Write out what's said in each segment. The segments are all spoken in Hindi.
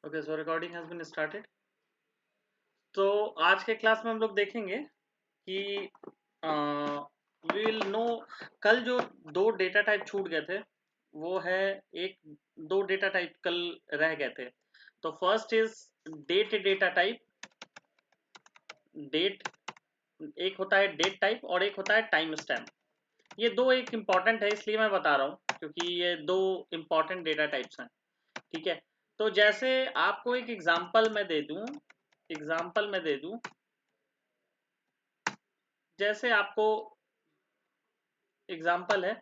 Okay, so recording has been started. तो आज के क्लास में हम लोग देखेंगे कि वी विल नो, कल जो दो डेटा टाइप छूट गए थे वो है, एक दो डेटा टाइप कल रह गए थे। तो first is date data type. Date एक होता है डेट टाइप और एक होता है टाइम स्टैम्प। ये दो एक इम्पॉर्टेंट है, इसलिए मैं बता रहा हूँ क्योंकि ये दो इम्पॉर्टेंट डेटा टाइप्स हैं। ठीक है, तो जैसे आपको एक एग्जांपल मैं दे दूं, जैसे आपको एग्जांपल है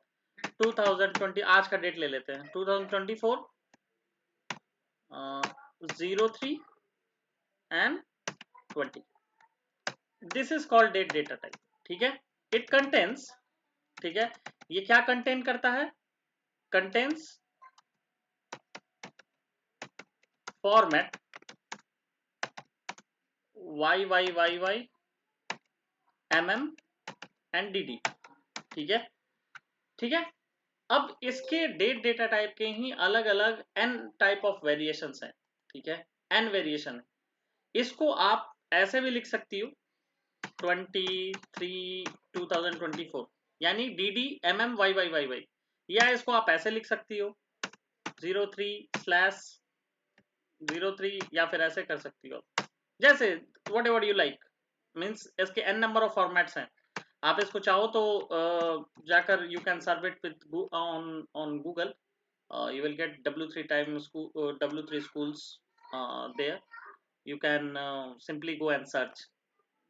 2020, आज का डेट ले लेते हैं 2024 03 and 20। This is called date data type. ठीक है, इट कंटेन्स, ठीक है, ये क्या कंटेन करता है? Contains format YYYY MM and DD। ठीक है, ठीक है। अब इसके डेट डेटा टाइप के ही अलग अलग n टाइप ऑफ वेरिएशंस हैं। ठीक है, n वेरिएशन है। इसको आप ऐसे भी लिख सकती हो 23/2024 यानी DD MM YYYY, या इसको आप ऐसे लिख सकती हो 03/03, या फिर ऐसे कर सकती हो जैसे whatever you like. Means इसके n नंबर ऑफ फॉर्मेट्स हैं। आप इसको चाहो तो जाकर you can serve it with on Google. You will get W3 schools there. You can simply go and search.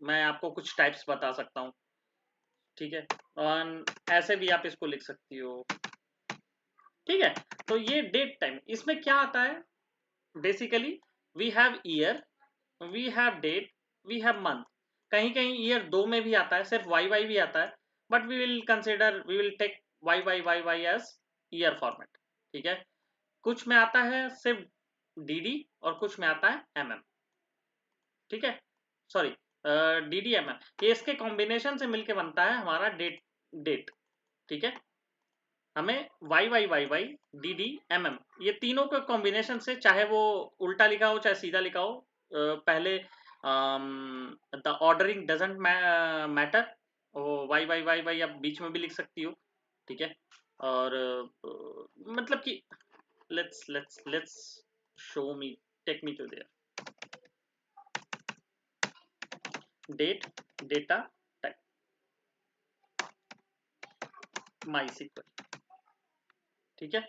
मैं आपको कुछ टाइप्स बता सकता हूँ। ठीक है, और ऐसे भी आप इसको लिख सकती हो। ठीक है, तो ये डेट टाइम, इसमें क्या आता है? Basically we have year, we have date, we have month. कहीं कहीं ईयर दो में भी आता है, सिर्फ वाई वाई भी आता है, but we will take Y as year format. ठीक है, कुछ में आता है सिर्फ DD और कुछ में आता है MM। ठीक है, सॉरी, DD MM, ये इसके कॉम्बिनेशन से मिलके बनता है हमारा डेट डेट। ठीक है, हमें YYYY DD MM ये तीनों के कॉम्बिनेशन से, चाहे वो उल्टा लिखा हो चाहे सीधा लिखा हो, पहले the ordering doesn't matter, YYYY आप बीच में भी लिख सकती हो। ठीक है, और मतलब कि let's show me, take me to there, date data type MySQL। ठीक है,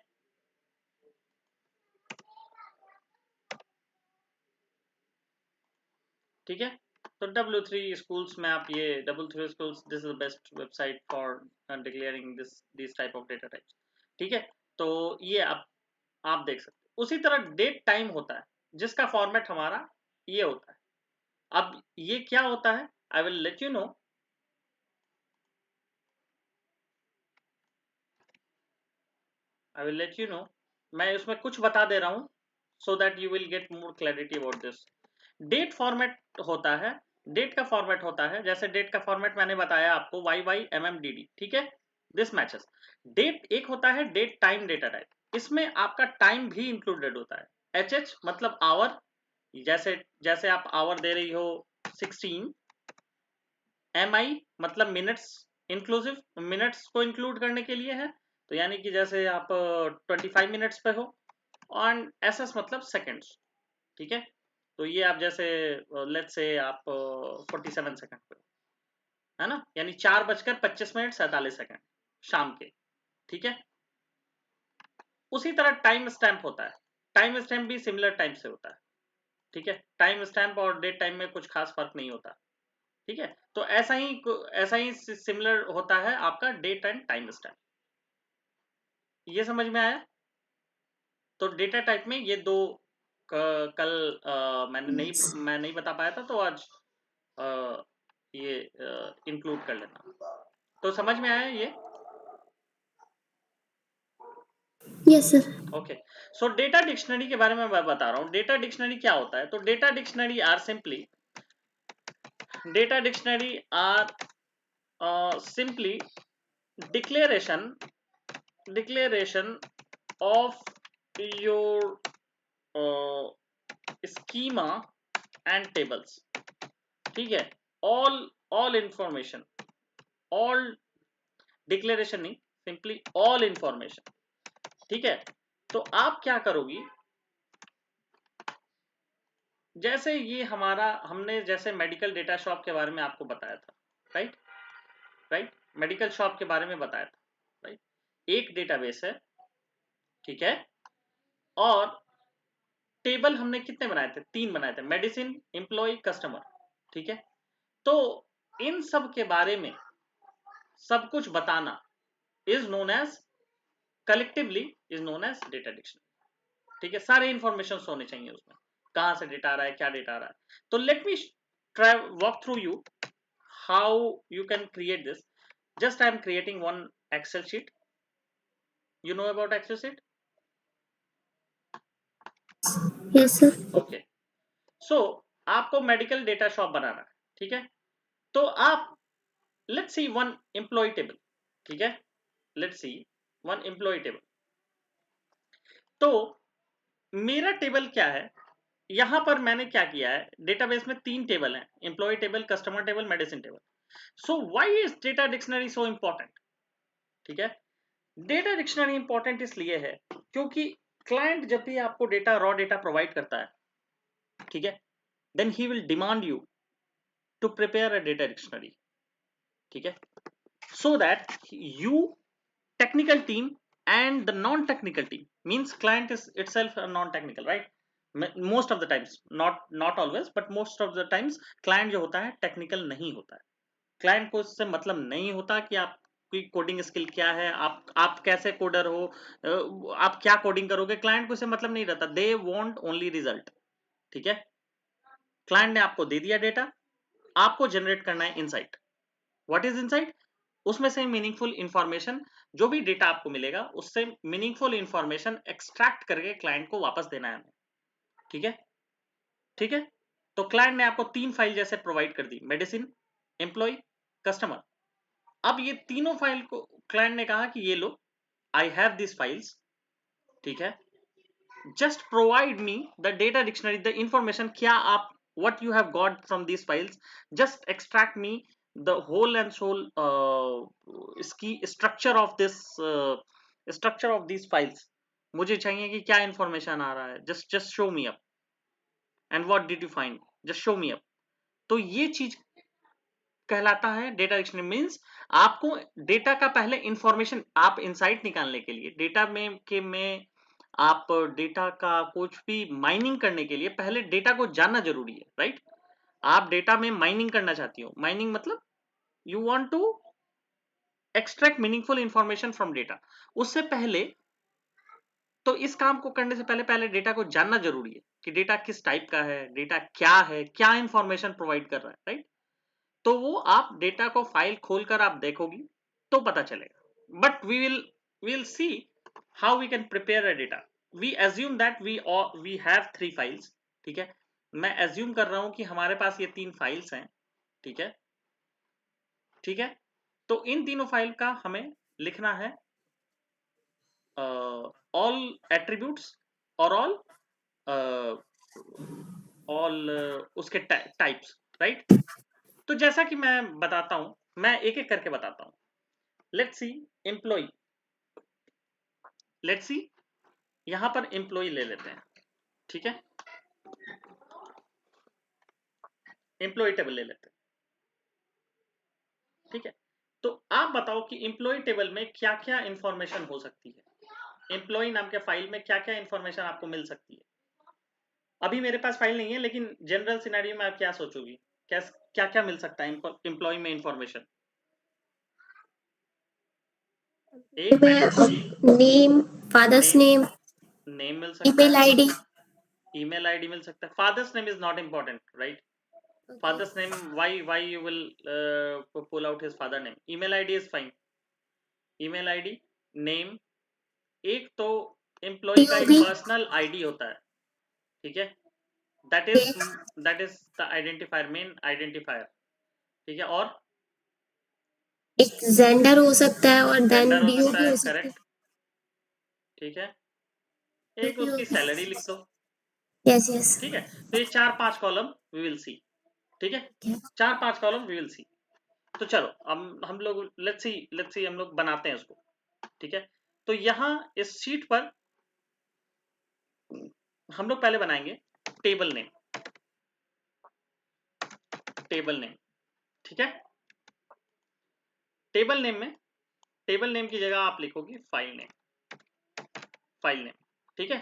ठीक है। तो W3 स्कूल्स में आप ये W3 schools, this is the best website for declaring this type of data types. ठीक है, तो ये आप देख सकते हो। उसी तरह डेट टाइम होता है जिसका फॉर्मेट हमारा ये होता है। अब ये क्या होता है, I will let you know. मैं उसमें कुछ बता दे रहा हूं so that you will get more clarity about this. Date format होता है, डेट का फॉर्मेट होता है, जैसे डेट का फॉर्मेट मैंने बताया आपको YYMMDD। ठीक है, दिस मैचेस। डेट एक होता है डेट टाइम डेटा टाइप, इसमें आपका टाइम भी इंक्लूडेड होता है। HH मतलब आवर, जैसे जैसे आप आवर दे रही हो 16। MI मतलब मिनट्स, इंक्लूसिव मिनट्स को इंक्लूड करने के लिए है, तो यानी कि जैसे आप 25 मिनट्स पे हो। और SS मतलब सेकेंड्स। ठीक है, तो ये आप जैसे लेट्स से आप 47 सेकंड पे हो, है ना, यानी 4:25 मिनट 47 सेकंड शाम के। ठीक है, उसी तरह टाइम स्टैम्प होता है, टाइम स्टैम्प भी सिमिलर टाइम से होता है। ठीक है, टाइम स्टैम्प और डेट टाइम में कुछ खास फर्क नहीं होता। ठीक है, तो ऐसा ही सिमिलर होता है आपका डेट एंड टाइम स्टैम्प। ये समझ में आया? तो डेटा टाइप में ये दो कल Yes. मैं नहीं बता पाया था, तो आज ये इंक्लूड कर लेना। तो समझ में आया ये? Yes, sir. ओके, सो डेटा डिक्शनरी के बारे में मैं बता रहा हूँ। डेटा डिक्शनरी क्या होता है? तो data dictionary are simply declaration of your schema and tables, ठीक है, ऑल इंफॉर्मेशन, ऑल डिक्लेरेशन नहीं, सिंपली ऑल इंफॉर्मेशन, ठीक है। तो आप क्या करोगी, जैसे ये हमारा, हमने जैसे मेडिकल डेटा शॉप के बारे में आपको बताया था, राइट राइट, मेडिकल शॉप के बारे में बताया था, राइट। एक डेटाबेस है, ठीक है, और टेबल हमने कितने बनाए थे, 3 बनाए थे, मेडिसिन, एम्प्लॉय, कस्टमर, ठीक है। तो इन सब के बारे में सब कुछ बताना is known as, collectively is known as data dictionary, ठीक है। सारे इंफॉर्मेशन होने चाहिए उसमें, कहां से डेटा आ रहा है, क्या डेटा आ रहा है। तो let me try walk through you how you can create this. Just I am creating one Excel sheet. You know about Excel sheet? Yes, sir. Okay. So आपको मेडिकल डेटा शॉप बनाना है, ठीक है। तो आप let's see one employee table, ठीक है, let's see one employee table. तो मेरा टेबल क्या है, यहां पर मैंने क्या किया है, डेटाबेस में 3 टेबल हैं, employee table, customer table, medicine table. So why is data dictionary so important, ठीक है। डेटा डिक्शनरी इंपॉर्टेंट इसलिए है क्योंकि क्लाइंट जब भी आपको डेटा, रॉ डेटा प्रोवाइड करता है, ठीक है, then he will demand you to prepare a data dictionary, ठीक है, so that you, technical team and the non-technical team, means client is itself a non-technical, right? Most of the times, not always, but most of the times client जो होता है टेक्निकल नहीं होता है। क्लाइंट को इससे मतलब नहीं होता कि आपकी कोडिंग स्किल क्या है, आप कैसे कोडर हो, आप क्या कोडिंग करोगे, क्लाइंट को इससे मतलब नहीं रहता। दे वांट ओनली रिजल्ट, ठीक है। क्लाइंट ने आपको दे दिया डेटा, आपको जनरेट करना है इनसाइट। What is insight? उसमें से मीनिंगफुल इंफॉर्मेशन, जो भी डेटा आपको मिलेगा उससे मीनिंगफुल इंफॉर्मेशन एक्सट्रैक्ट करके क्लाइंट को वापस देना है हमें, ठीक है, ठीक है। तो क्लाइंट ने आपको 3 फाइल जैसे प्रोवाइड कर दी, मेडिसिन, एम्प्लॉय, कस्टमर। अब ये तीनों फाइल को क्लाइंट ने कहा कि ये लो, आई हैव दिस फाइल्स, ठीक है, just provide me the data dictionary, the information, क्या आप, what you have got from these files, just extract me the whole and soul structure of this structure of these files। मुझे चाहिए कि क्या इंफॉर्मेशन आ रहा है, just show me up, and what did you find, just show me up। तो ये चीज कहलाता है डेटा डिक्शनरी। मीन्स आपको डेटा का पहले इंफॉर्मेशन, आप इनसाइट निकालने के लिए डेटा में आप डेटा का कुछ भी माइनिंग करने के लिए पहले डेटा को जानना जरूरी है, राइट। आप डेटा में माइनिंग करना चाहती हो, माइनिंग मतलब you want to extract meaningful information from data. उससे पहले, तो इस काम को करने से पहले पहले डेटा को जानना जरूरी है कि डेटा किस टाइप का है, क्या इंफॉर्मेशन प्रोवाइड कर रहा है, राइट। तो वो आप डेटा को फाइल खोलकर आप देखोगी तो पता चलेगा। But we will see how we can prepare a data. We assume that we have 3 files, ठीक है। मैं एज्यूम कर रहा हूं कि हमारे पास ये 3 फाइल्स हैं, ठीक है, ठीक है। तो इन तीनों फाइल का हमें लिखना है ऑल एट्रीब्यूट्स और ऑल उसके टाइप्स, राइट। तो जैसा कि मैं बताता हूं, मैं एक एक करके बताता हूं। Let's see employee, let's see यहां पर एम्प्लॉय ले लेते हैं, ठीक है, एम्प्लॉय टेबल ले लेते हैं, ठीक है। तो आप बताओ कि एम्प्लॉय टेबल में क्या क्या इंफॉर्मेशन हो सकती है, एम्प्लॉय नाम के फाइल में क्या क्या इंफॉर्मेशन आपको मिल सकती है। अभी मेरे पास फाइल नहीं है, लेकिन जनरल सिनेरियो में आप क्या सोचोगी, क्या क्या क्या मिल सकता है एम्प्लॉय में इंफॉर्मेशन। एक minute, name, father's name, name, name मिल सकता ईमेल है, आईडी। ईमेल आईडी मिल सकता है। Father's name is not important, right. Okay. father's name, why you will pull out his father name, email id is fine, email id, name। एक तो एम्प्लॉय का एक टीओबी। पर्सनल आईडी होता है, ठीक है, that is the identifier, main identifier, ठीक है। और एक जेंडर हो सकता है और देन जेंडर हो सकता डीओबी है, हो सकता है। करेक्ट, ठीक है। एक डीओबी हो उसकी सकता सैलरी है। लिख दो, यस यस। ठीक है, तो ये 4-5 कॉलम वी विल सी। ठीक है, 4-5 कॉलम वी विल सी। तो चलो हम लोग लेट्स सी हम लोग बनाते हैं उसको। ठीक है, तो यहाँ इस शीट पर हम लोग पहले बनाएंगे टेबल नेम। टेबल नेम, ठीक है, टेबल नेम में, टेबल नेम की जगह आप लिखोगे फाइल नेम। फाइल नेम, ठीक है,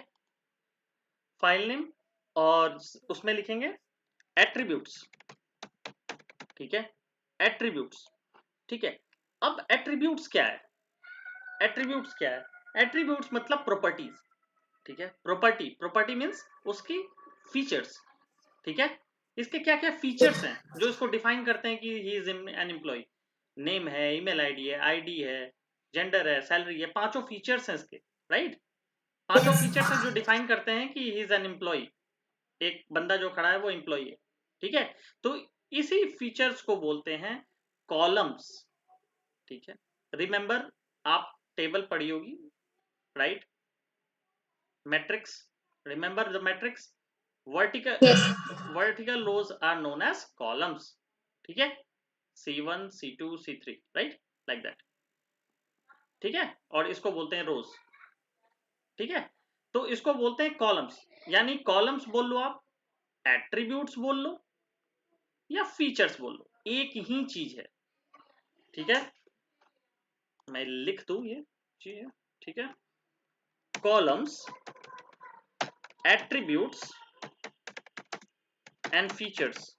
फाइल नेम, और उसमें लिखेंगे एट्रीब्यूट्स। ठीक है, एट्रीब्यूट्स। ठीक है, अब एट्रीब्यूट्स क्या है? एट्रीब्यूट्स क्या है? एट्रीब्यूट्स मतलब प्रॉपर्टीज। ठीक है, प्रॉपर्टी, प्रॉपर्टी मीन्स उसकी फीचर्स। ठीक है, इसके क्या क्या फीचर्स हैं जो इसको डिफाइन करते हैं कि he is an employee. Name है, ईमेल आईडी है, आईडी है, जेंडर है, सैलरी है, पांचों फीचर्स हैं इसके, राइट? पांचों फीचर्स हैं जो डिफाइन करते हैं कि ही इज एन एम्प्लॉय। एक बंदा जो खड़ा है वो एम्प्लॉय है। ठीक है, तो इसी फीचर्स को बोलते हैं कॉलम्स। ठीक है, रिमेंबर, आप टेबल पढ़ी होगी, right? Matrix, remember the matrix, vertical yes vertical rows are known as columns. ठीक है, C1 C2 C3, right, like that. ठीक है, और इसको बोलते हैं रोज। ठीक है, तो इसको बोलते हैं कॉलम्स, यानी कॉलम्स बोल लो आप, एट्रीब्यूट्स बोल लो, या फीचर्स बोल लो, एक ही चीज है। ठीक है, मैं लिख दूं ये चीज। ठीक है, columns, attributes and features.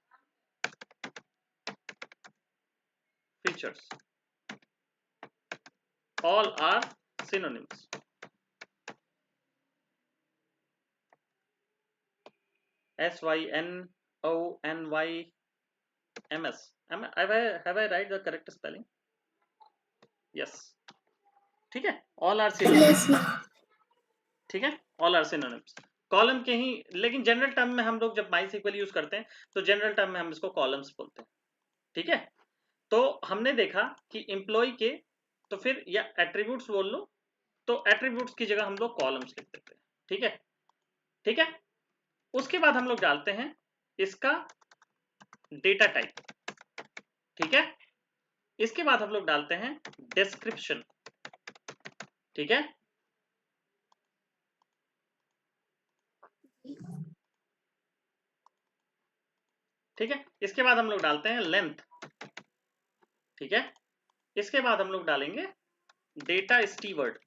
Features all are synonyms. SYNONYMS. Have I write the correct spelling? Yes. ठीक है, all are synonyms. यस। ठीक है, all are synonyms. कॉलम के ही, लेकिन जनरल टर्म में हम लोग जब MySQL यूज करते हैं तो जनरल टर्म में हम इसको कॉलम्स बोलते हैं। ठीक है, तो हमने देखा कि एम्प्लॉय के, तो फिर या एट्रीब्यूट्स बोल लो, तो एट्रीब्यूट्स की जगह हम लोग कॉलम्स लिख देते हैं। ठीक है, ठीक है, उसके बाद हम लोग डालते हैं इसका डेटा टाइप। ठीक है, इसके बाद हम लोग डालते हैं डिस्क्रिप्शन। ठीक है, ठीक है, इसके बाद हम लोग डालते हैं लेंथ। ठीक है, इसके बाद हम लोग डालेंगे डेटा स्टीवर्ड।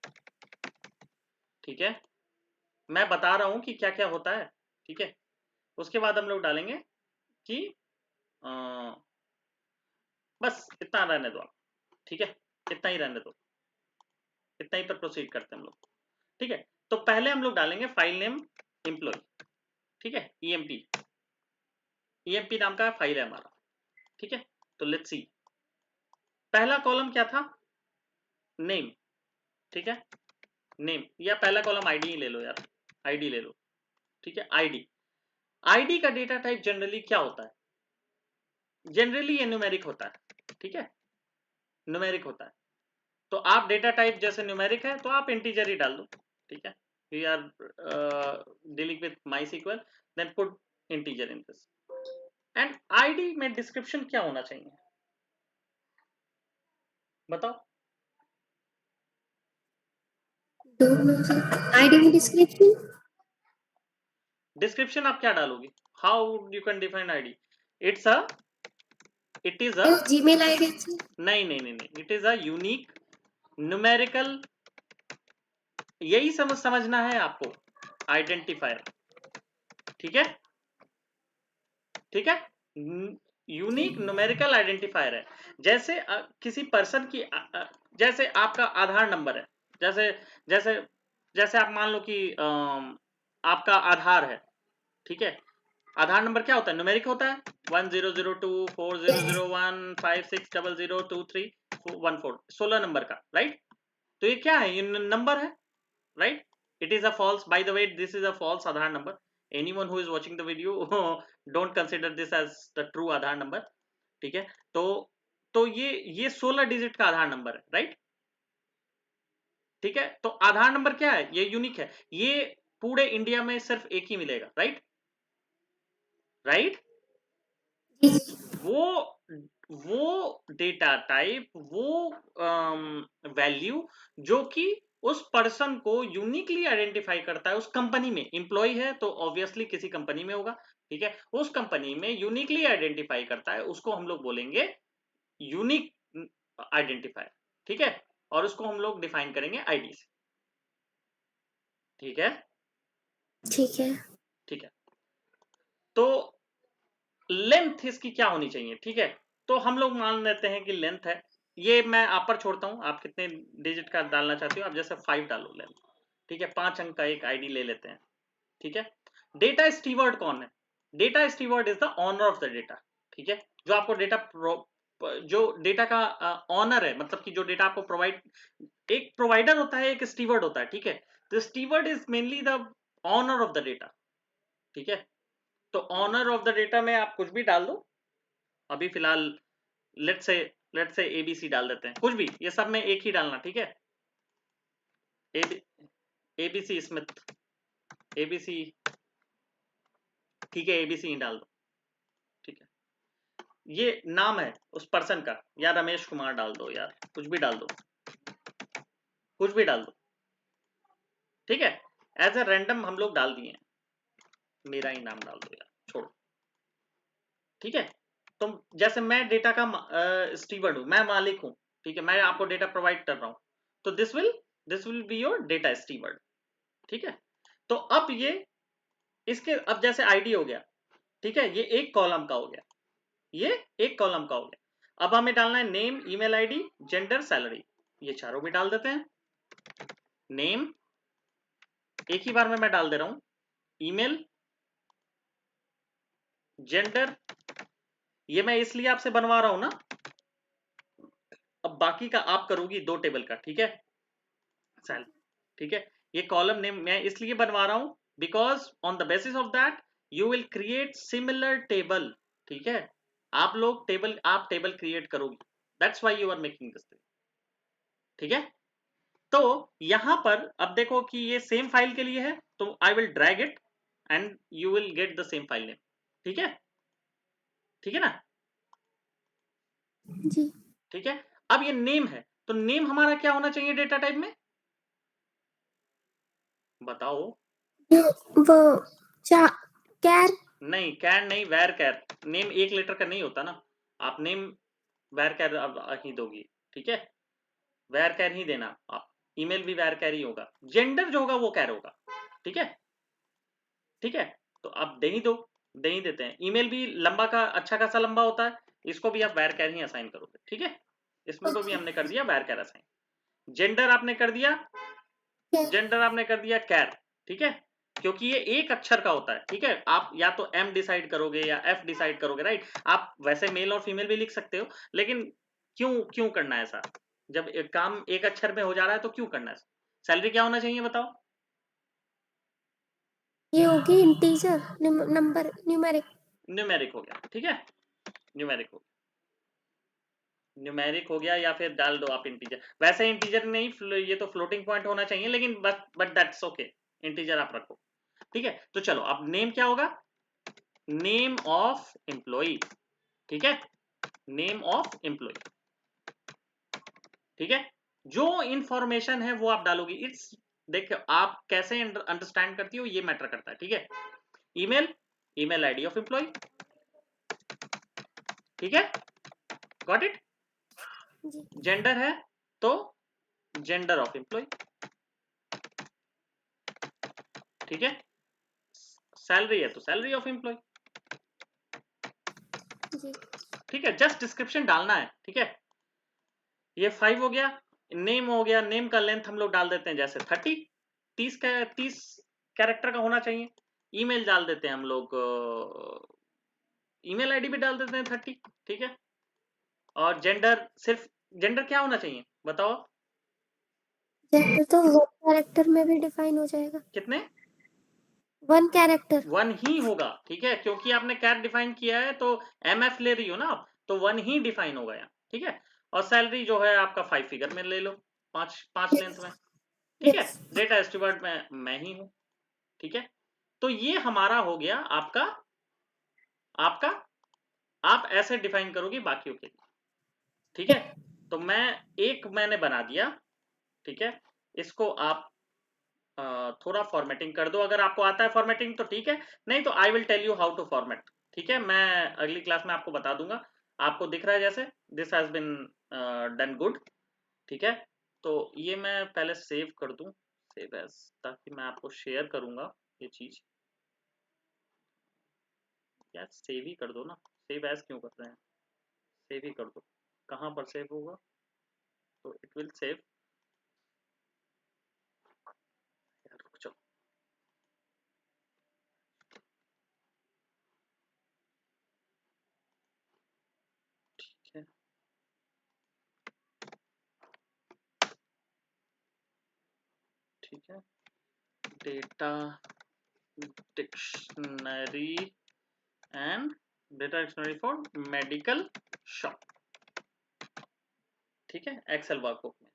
ठीक है, मैं बता रहा हूं कि क्या क्या होता है। ठीक है, उसके बाद हम लोग डालेंगे कि बस इतना रहने दो आप। ठीक है, इतना ही रहने दो, इतना ही पर प्रोसीड करते हैं हम लोग। ठीक है, तो पहले हम लोग डालेंगे फाइल नेम एम्प्लॉय। ठीक है, ईएमपी, ईएमपी नाम का फाइल है हमारा। ठीक है, तो लेट्स सी, पहला कॉलम क्या था? नेम। ठीक है, नेम, या पहला कॉलम आईडी ही ले लो यार, आईडी ले लो। ठीक है, आईडी, आईडी का डेटा टाइप जनरली क्या होता है? जनरली ये न्यूमेरिक होता है। ठीक है, न्यूमेरिक होता है, तो आप डेटा टाइप जैसे न्यूमेरिक है तो आप इंटीजर ही डाल दो। ठीक है, we are dealing with MySQL, then put integer in this. And ID में डिस्क्रिप्शन क्या होना चाहिए, बताओ? आईडी में डिस्क्रिप्शन। डिस्क्रिप्शन आप क्या डालोगे? How you can define ID? It's a, it is a, Gmail ID से। नहीं नहीं नहीं नहीं, it is a unique numerical, यही समझना है आपको, आइडेंटिफायर। ठीक है, ठीक है, यूनिक न्यूमेरिकल आइडेंटिफायर है। जैसे किसी पर्सन की जैसे आपका आधार नंबर है, जैसे जैसे जैसे आप मान लो कि आपका आधार है। ठीक है, आधार नंबर क्या होता है? न्यूमेरिक होता है, 1002400156002314, 16 नंबर का, राइट? तो ये क्या है? ये नंबर है, right? It is a false, by the way, this is a false Aadhaar number. Anyone who is watching the video don't consider this as the true Aadhaar number. ठीक है, तो ये 16 डिजिट का आधार नंबर है, राइट? ठीक है, तो आधार नंबर क्या है? ये यूनिक है, ये पूरे इंडिया में सिर्फ एक ही मिलेगा, राइट राइट। जी जी वो डेटा टाइप, वो वैल्यू जो कि उस पर्सन को यूनिकली आइडेंटिफाई करता है। उस कंपनी में एम्प्लॉय है तो ऑब्वियसली किसी कंपनी में होगा, ठीक है, उस कंपनी में यूनिकली आइडेंटिफाई करता है, उसको हम लोग बोलेंगे यूनिक आइडेंटिफायर, ठीक है, और उसको हम लोग डिफाइन करेंगे आईडी से, ठीक है ठीक है। ठीक है। तो लेंथ इसकी क्या होनी चाहिए, ठीक है, तो हम लोग मान लेते हैं कि लेंथ है, ये मैं आप पर छोड़ता हूं, आप कितने डिजिट का डालना चाहते हो, आप जैसे 5 डालो लेंथ, ठीक है, 5 अंक का एक आईडी ले लेते हैं, ठीक है। डेटा स्टीवर्ड कौन है? Data steward is the owner of the data, ठीक है, जो आपको डेटा जो डेटा का ऑनर है, मतलब कि जो डेटा आपको प्रोवाइड, एक प्रोवाइडर होता है, एक स्टीवर्ड होता है, ठीक है, तो steward is mainly the owner of the data, ठीक है। तो ऑनर ऑफ द डेटा में आप कुछ भी डाल दो, अभी फिलहाल लेट्स से एबीसी डाल देते हैं, कुछ भी, ये सब में एक ही डालना, ठीक है, एबीसी स्मिथ, एबीसी, ठीक है, एबीसी ही डाल दो, ठीक है। ये नाम है उस पर्सन का, या रमेश कुमार डाल दो, यार कुछ भी डाल दो, कुछ भी डाल दो, ठीक है, एज ए रैंडम हम लोग डाल दिए हैं, मेरा ही नाम डाल दो यार, छोड़ो, ठीक है। तो जैसे मैं डेटा का स्टीवर्ड हूं, मैं मालिक हूं, ठीक है, मैं आपको डेटा प्रोवाइड कर रहा हूं, तो this will be your data steward, ठीक है। तो अब ये इसके, अब जैसे आईडी हो गया, ठीक है, ये एक कॉलम का हो गया, ये एक कॉलम का हो गया। अब हमें डालना है name, email ID, gender, salary, ये चारों भी डाल देते हैं। नेम एक ही बार में मैं डाल दे रहा हूं, ईमेल, जेंडर, ये मैं इसलिए आपसे बनवा रहा हूं ना, अब बाकी का आप करोगी 2 टेबल का, ठीक है, सेल, ठीक है। ये कॉलम नेम मैं इसलिए बनवा रहा हूं because on the basis of that you will create similar table, ठीक है, आप टेबल क्रिएट करोगी, that's why you are making this thing, ठीक है। तो यहां पर अब देखो कि ये सेम फाइल के लिए है, तो I will drag it and you will get the same file name, ठीक है, ठीक है ना, जी ठीक है। अब ये नेम है, तो नेम हमारा क्या होना चाहिए डेटा टाइप में, बताओ। वो चा कैर नहीं, कैर नहीं, वैर कैर, नेम एक लेटर का नहीं होता ना, आप नेम वैर कैर अब ही दोगी, ठीक है, वैर कैर ही देना आप, ईमेल भी वैर कैर ही होगा, जेंडर जो होगा वो कैर होगा, ठीक है, ठीक है। तो आप दे ही दो, दे ही देते हैं, ईमेल भी लंबा का अच्छा खासा लंबा होता है, इसको भी आप वैर कैर ही असाइन करोगे, ठीक है, इसमें को भी ओके हमने कर दिया वैर कैर असाइन। जेंडर आपने कर दिया, कैर जेंडर आपने कर दिया कैर, ठीक है, क्योंकि ये एक अक्षर का होता है, ठीक है, आप या तो एम डिसाइड करोगे या एफ डिसाइड करोगे, राइट, आप वैसे मेल और फीमेल भी लिख सकते हो, लेकिन क्यों क्यों करना है ऐसा, जब एक काम एक अक्षर में हो जा रहा है तो क्यों करना है। सैलरी क्या होना चाहिए बताओ, ये होगी इंटीजर नंबर न्यूमेरिक। न्यूमेरिक हो गया, ठीक है, न्यूमेरिक हो न्यूमेरिक हो गया, या फिर डाल दो आप इंटीजर, वैसे इंटीजर नहीं, ये तो फ्लोटिंग पॉइंट होना चाहिए, लेकिन बट दैट्स ओके, इंटीजर आप रखो, ठीक है। तो चलो अब नेम क्या होगा, नेम ऑफ एम्प्लॉय, ठीक है, नेम ऑफ एम्प्लॉय, ठीक है, जो इंफॉर्मेशन है वो आप डालोगी, इट्स, देखो आप कैसे अंडरस्टैंड करती हो ये मैटर करता है, ठीक है। Email, email ID of employee, ठीक है, गॉट इट। जी जेंडर है तो जेंडर ऑफ एम्प्लॉय, ठीक है, सैलरी है तो सैलरी ऑफ एम्प्लॉय, जी ठीक है, जस्ट डिस्क्रिप्शन डालना है, ठीक है। ये 5 हो गया, नेम हो गया, नेम का लेंथ हम लोग डाल देते हैं जैसे 30 कैरेक्टर का होना चाहिए। ईमेल डाल देते हैं हम लोग, ईमेल आईडी भी डाल देते हैं 30, ठीक है। और जेंडर, सिर्फ जेंडर क्या होना चाहिए बताओ, जेंडर तो वन कैरेक्टर में भी डिफाइन हो जाएगा। कितने, वन कैरेक्टर। 1 ही होगा, ठीक है, क्योंकि आपने कैर डिफाइन किया है तो एमएफ ले रही हो ना आप, तो 1 ही डिफाइन होगा यहाँ, ठीक है। और सैलरी जो है आपका 5 फिगर में ले लो, 5 लेंथ यस में, ठीक है। यस डेटा स्टीवर्ड में मैं ही हूँ, ठीक है, तो ये हमारा हो गया आपका आपका आप ऐसे डिफाइन करोगे बाकियों के लिए, ठीक है। तो मैंने बना दिया, ठीक है। इसको आप थोड़ा फॉर्मेटिंग कर दो, अगर आपको आता है फॉर्मेटिंग तो ठीक है, नहीं तो I will tell you how to format, ठीक है। मैं अगली क्लास में आपको बता दूंगा। आपको दिख रहा है जैसे this has been done good, ठीक है। तो ये मैं पहले सेव कर दूं, सेव एज, ताकि मैं आपको शेयर करूंगा ये चीज। यार सेव ही कर दो ना, सेव एज क्यों कर रहे हैं, सेव ही कर दो। कहाँ पर सेव होगा, तो इट विल सेव। यार रुक जाओ, ठीक है, ठीक है। Data dictionary and data dictionary for medical shop, ठीक है, एक्सेल वर्कबुक में।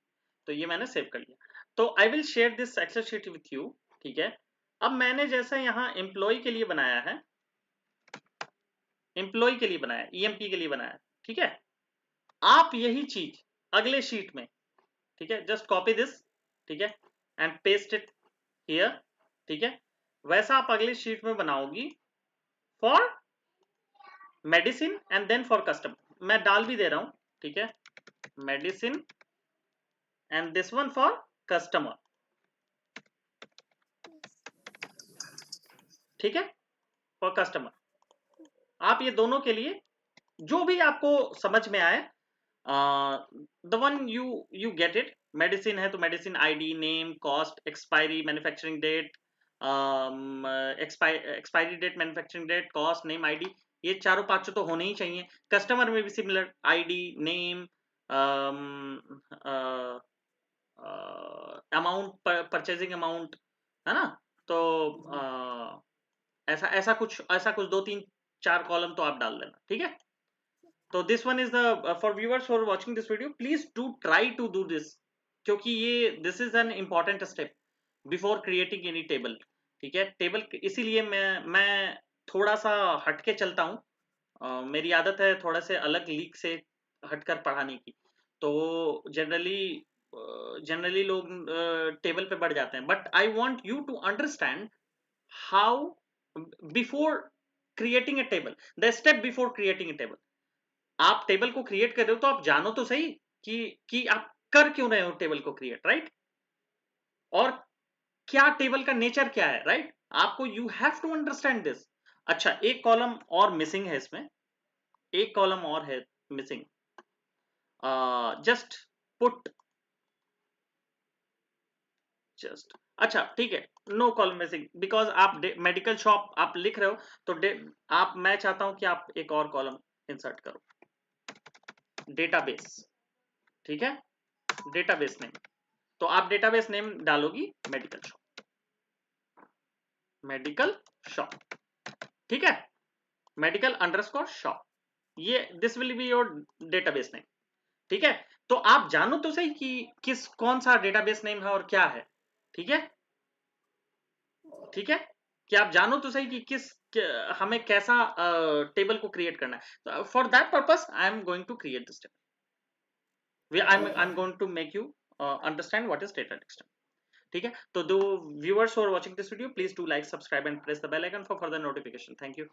तो ये मैंने सेव कर लिया, तो I will share this Excel sheet with you, ठीक है। अब मैंने जैसे यहाँ एम्प्लॉय के लिए बनाया है, एम्प्लॉय के लिए बनाया, ईएमपी के लिए बनाया, ठीक है। आप यही चीज अगले शीट में, ठीक है, जस्ट कॉपी दिस, ठीक है, एंड पेस्ट इट हियर, ठीक है। वैसा आप अगली शीट में बनाओगी for medicine and then for customer. मैं डाल भी दे रहा हूं, ठीक है, medicine and this one for customer, ठीक है, फॉर कस्टमर। आप ये दोनों के लिए जो भी आपको समझ में आए, the one you get it. Medicine है तो medicine ID, name, cost, expiry, manufacturing date, expiry date, manufacturing date, cost, name, ID, ये चारों पांचों तो होने ही चाहिए। कस्टमर में भी similar, ID, name, amount, purchasing amount, है ना। तो ऐसा कुछ 2 3 4 कॉलम तो आप डाल देना, ठीक है। तो this one is the for viewers for watching this video, please do try to do this, क्योंकि ये this is an important step before creating any table, ठीक है। टेबल इसीलिए मैं थोड़ा सा हटके चलता हूँ, मेरी आदत है थोड़ा से अलग लीक से हटकर पढ़ाने की। तो जनरली लोग टेबल पे बढ़ जाते हैं, but I want you to understand how before creating a table, the step before creating a table. आप टेबल को क्रिएट कर रहे हो तो आप जानो तो सही कि आप कर क्यों रहे हो टेबल को क्रिएट, राइट। और क्या टेबल का नेचर क्या है, राइट। आपको you have to understand this. अच्छा, एक कॉलम और मिसिंग है इसमें, एक कॉलम और है मिसिंग, जस्ट पुट, जस्ट, अच्छा ठीक है, नो कॉलम मिसिंग, बिकॉज आप मेडिकल शॉप आप लिख रहे हो, तो आप, मैं चाहता हूं कि आप एक और कॉलम इंसर्ट करो, डेटाबेस, ठीक है, डेटाबेस नेम। तो आप डेटाबेस नेम डालोगी मेडिकल शॉप, मेडिकल शॉप, ठीक है, मेडिकल अंडरस्कोर शॉप, ये this will be your database name, ठीक है। तो आप जानो तो सही कि कौन सा डेटाबेस नेम है और क्या है, ठीक है, ठीक है, कि आप जानो तो सही कि हमें कैसा टेबल को क्रिएट करना है। For that purpose I am going to create this table, I am going to make you understand what is data dictionary, ठीक है। तो दो viewers who are watching this video, please do like, subscribe and press the bell icon for further notification. Thank you.